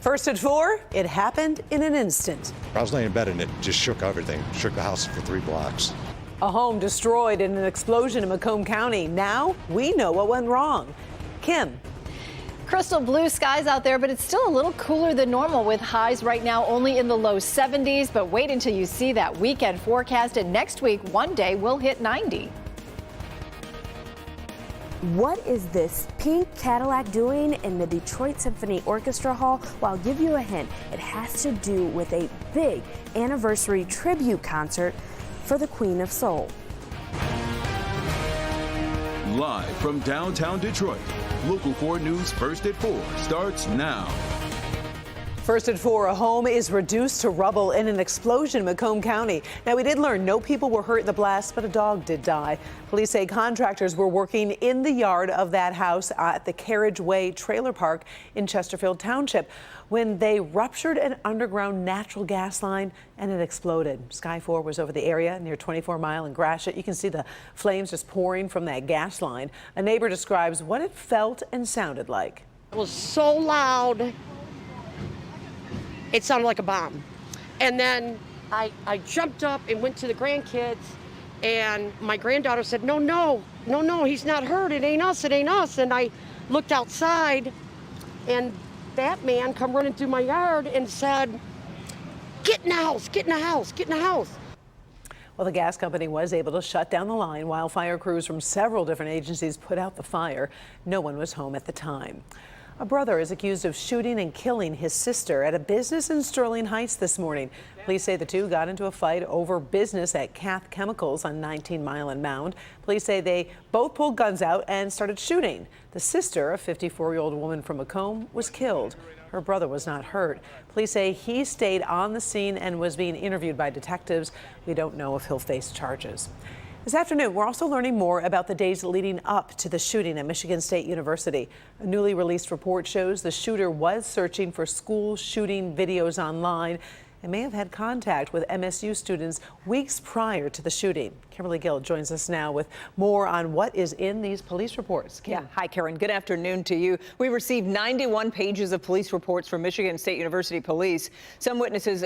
First at 4, it happened in an instant. I was laying in bed and it just shook everything, shook the house for 3 blocks. A home destroyed in an explosion in Macomb County. Now we know what went wrong. Kim. Crystal blue skies out there, but it's still a little cooler than normal with highs right now only in the low 70s. But wait until you see that weekend forecast. And next week, one day we'll hit 90. What is this pink Cadillac doing in the Detroit Symphony Orchestra Hall? Well, I'll give you a hint. It has to do with a big anniversary tribute concert for the Queen of Soul. Live from downtown Detroit, Local 4 News First at 4 starts now. First at 4, a home is reduced to rubble in an explosion in Macomb County. Now, we did learn no people were hurt in the blast, but a dog did die. Police say contractors were working in the yard of that house at the Carriageway Trailer Park in Chesterfield Township when they ruptured an underground natural gas line and it exploded. Sky 4 was over the area near 24 Mile and Gratiot. You can see the flames just pouring from that gas line. A neighbor describes what it felt and sounded like. It was so loud. It sounded like a bomb. And then I jumped up and went to the grandkids, and my granddaughter said, no, he's not hurt. It ain't us, it ain't us. And I looked outside, and that man come running through my yard and said, get in the house, get in the house, get in the house. Well, the gas company was able to shut down the line while fire crews from several different agencies put out the fire. No one was home at the time. A brother is accused of shooting and killing his sister at a business in Sterling Heights this morning. Police say the two got into a fight over business at Cath Chemicals on 19 Mile and Mound. Police say they both pulled guns out and started shooting. The sister, a 54-year-old woman from Macomb, was killed. Her brother was not hurt. Police say he stayed on the scene and was being interviewed by detectives. We don't know if he'll face charges. This afternoon, we're also learning more about the days leading up to the shooting at Michigan State University. A newly released report shows the shooter was searching for school shooting videos online and may have had contact with MSU students weeks prior to the shooting. Kimberly Gill joins us now with more on what is in these police reports. Kim. Yeah. Hi, Karen. Good afternoon to you. We received 91 pages of police reports from Michigan State University Police. Some witnesses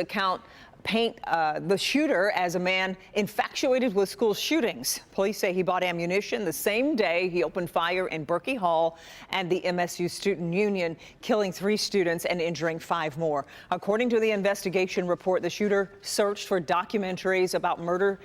paint the shooter as a man infatuated with school shootings. Police say he bought ammunition the same day he opened fire in Berkey Hall and the MSU Student Union, killing 3 students and injuring 5 more. According to the investigation report, the shooter searched for documentaries about murder,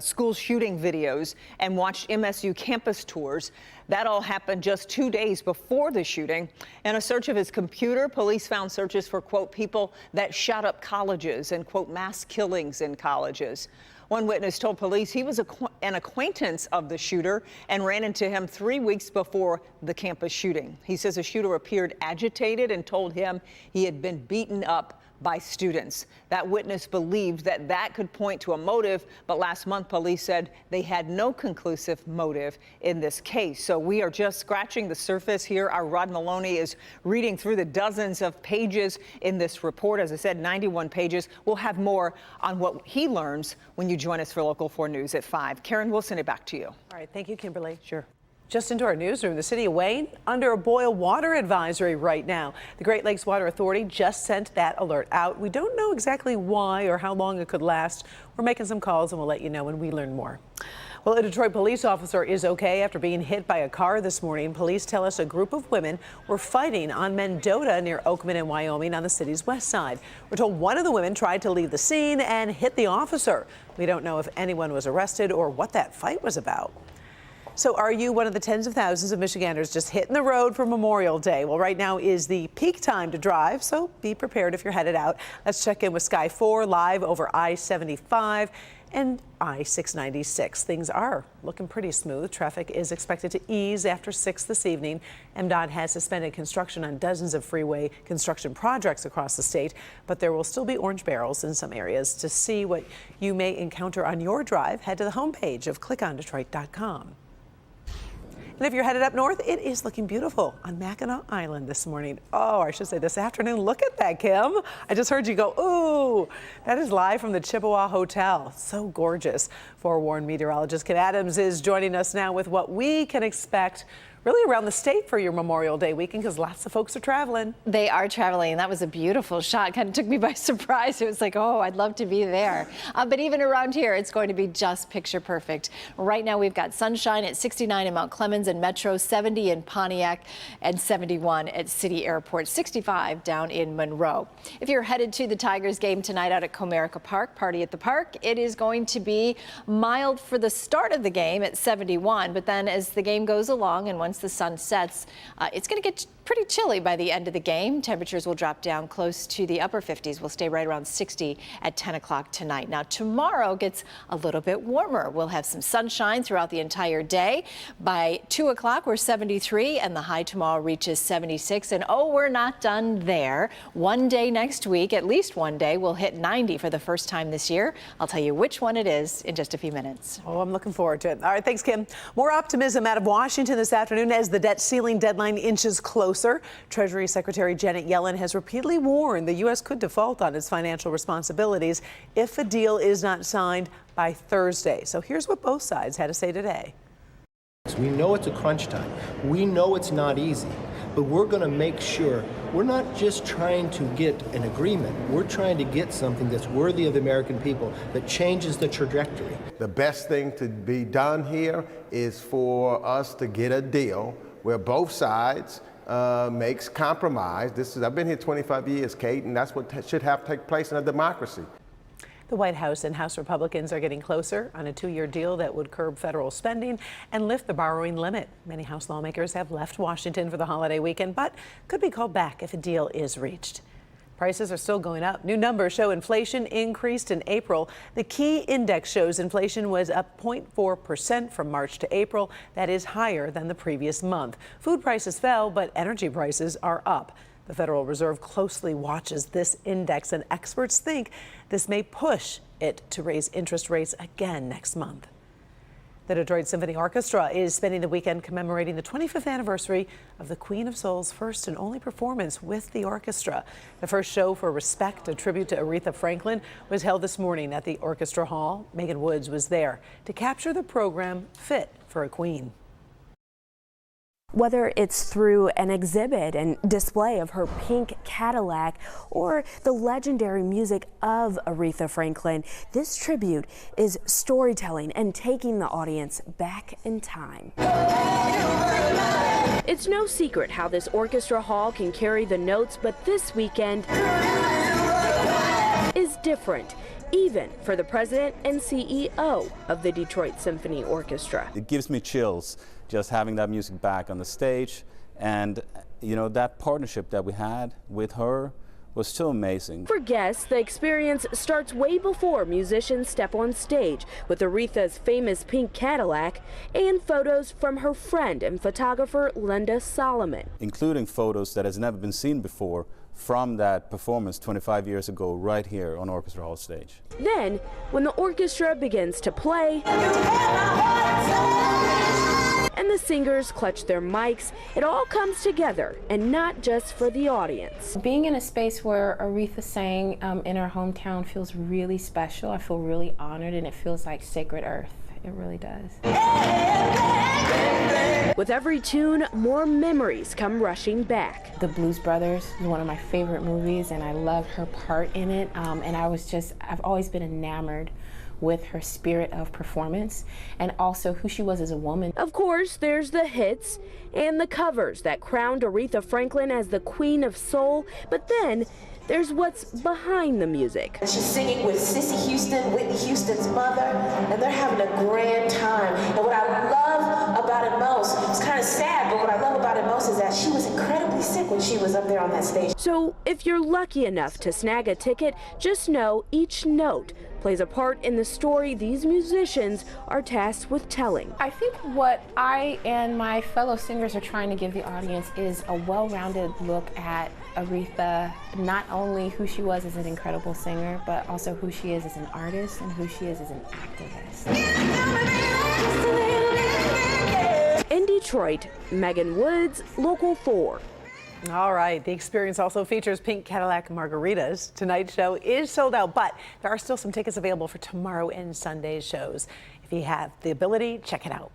school shooting videos, and watched MSU campus tours. That all happened just 2 days before the shooting. In a search of his computer, police found searches for, quote, people that shot up colleges and, quote, mass killings in colleges. One witness told police he was an acquaintance of the shooter and ran into him 3 weeks before the campus shooting. He says the shooter appeared agitated and told him he had been beaten up by students. That witness believed that could point to a motive, but last month police said they had no conclusive motive in this case. So we are just scratching the surface here. Our Rod Maloney is reading through the dozens of pages in this report. As I said, 91 pages. We'll have more on what he learns when you join us for Local 4 News at 5. Karen, we'll send it back to you. All right. Thank you, Kimberly. Sure. Just into our newsroom, the city of Wayne under a boil water advisory right now. The Great Lakes Water Authority just sent that alert out. We don't know exactly why or how long it could last. We're making some calls and we'll let you know when we learn more. Well, a Detroit police officer is okay after being hit by a car this morning. Police tell us a group of women were fighting on Mendota near Oakman in Wyoming on the city's west side. We're told one of the women tried to leave the scene and hit the officer. We don't know if anyone was arrested or what that fight was about. So are you one of the tens of thousands of Michiganders just hitting the road for Memorial Day? Well, right now is the peak time to drive, so be prepared if you're headed out. Let's check in with Sky 4 live over I-75 and I-696. Things are looking pretty smooth. Traffic is expected to ease after 6 this evening. MDOT has suspended construction on dozens of freeway construction projects across the state, but there will still be orange barrels in some areas. To see what you may encounter on your drive, head to the homepage of clickondetroit.com. And if you're headed up north, it is looking beautiful on Mackinac Island this morning. Oh, I should say this afternoon. Look at that, Kim. I just heard you go, ooh. That is live from the Chippewa Hotel. So gorgeous. Forewarned meteorologist Kim Adams is joining us now with what we can expect really around the state for your Memorial Day weekend because lots of folks are traveling. They are traveling. That was a beautiful shot. Kind of took me by surprise. It was like, oh, I'd love to be there. But even around here, it's going to be just picture perfect. Right now, we've got sunshine at 69 in Mount Clemens and Metro, 70 in Pontiac, and 71 at City Airport, 65 down in Monroe. If you're headed to the Tigers game tonight out at Comerica Park, Party at the Park, it is going to be mild for the start of the game at 71. But then as the game goes along and once the sun sets, it's going to get pretty chilly by the end of the game. Temperatures will drop down close to the upper 50s. We'll stay right around 60 at 10 o'clock tonight. Now, tomorrow gets a little bit warmer. We'll have some sunshine throughout the entire day. By 2 o'clock, we're 73, and the high tomorrow reaches 76. And oh, we're not done there. One day next week, at least one day, we'll hit 90 for the first time this year. I'll tell you which one it is in just a few minutes. Oh, I'm looking forward to it. All right, thanks, Kim. More optimism out of Washington this afternoon as the debt ceiling deadline inches closer. Treasury Secretary Janet Yellen has repeatedly warned the U.S. could default on its financial responsibilities if a deal is not signed by Thursday. So here's what both sides had to say today. We know it's a crunch time. We know it's not easy, but we're going to make sure we're not just trying to get an agreement. We're trying to get something that's worthy of the American people, that changes the trajectory. The best thing to be done here is for us to get a deal where both sides makes compromise. I've been here 25 years, Kate, and that's what should have to take place in a democracy. The White House and House Republicans are getting closer on a 2-year deal that would curb federal spending and lift the borrowing limit. Many House lawmakers have left Washington for the holiday weekend, but could be called back if a deal is reached. Prices are still going up. New numbers show inflation increased in April. The key index shows inflation was up 0.4% from March to April. That is higher than the previous month. Food prices fell, but energy prices are up. The Federal Reserve closely watches this index, and experts think this may push it to raise interest rates again next month. The Detroit Symphony Orchestra is spending the weekend commemorating the 25th anniversary of the Queen of Soul's first and only performance with the orchestra. The first show for Respect, a tribute to Aretha Franklin, was held this morning at the Orchestra Hall. Megan Woods was there to capture the program fit for a queen. Whether it's through an exhibit and display of her pink Cadillac or the legendary music of Aretha Franklin, this tribute is storytelling and taking the audience back in time. It's no secret how this orchestra hall can carry the notes, but this weekend is different, even for the president and CEO of the Detroit Symphony Orchestra. It gives me chills just having that music back on the stage, and you know, that partnership that we had with her was still amazing. For guests, the experience starts way before musicians step on stage with Aretha's famous pink Cadillac and photos from her friend and photographer Linda Solomon, including photos that has never been seen before from that performance 25 years ago right here on Orchestra Hall stage. Then, when the orchestra begins to play and the singers clutch their mics, it all comes together, and not just for the audience. Being in a space where Aretha sang in her hometown feels really special. I feel really honored, and it feels like sacred earth. It really does. With every tune, more memories come rushing back. The Blues Brothers is one of my favorite movies, and I love her part in it. And I've always been enamored with her spirit of performance and also who she was as a woman. Of course, there's the hits and the covers that crowned Aretha Franklin as the Queen of Soul, but then there's what's behind the music. She's singing with Cissy Houston, Whitney Houston's mother, and they're having a grand time. And what I love about it most, it's kind of sad, but what I love about it most is that she was incredibly sick when she was up there on that stage. So if you're lucky enough to snag a ticket, just know each note plays a part in the story these musicians are tasked with telling. I think what I and my fellow singers are trying to give the audience is a well-rounded look at Aretha, not only who she was as an incredible singer, but also who she is as an artist and who she is as an activist. In Detroit, Megan Woods, Local 4. All right. The experience also features pink Cadillac margaritas. Tonight's show is sold out, but there are still some tickets available for tomorrow and Sunday's shows. If you have the ability, check it out.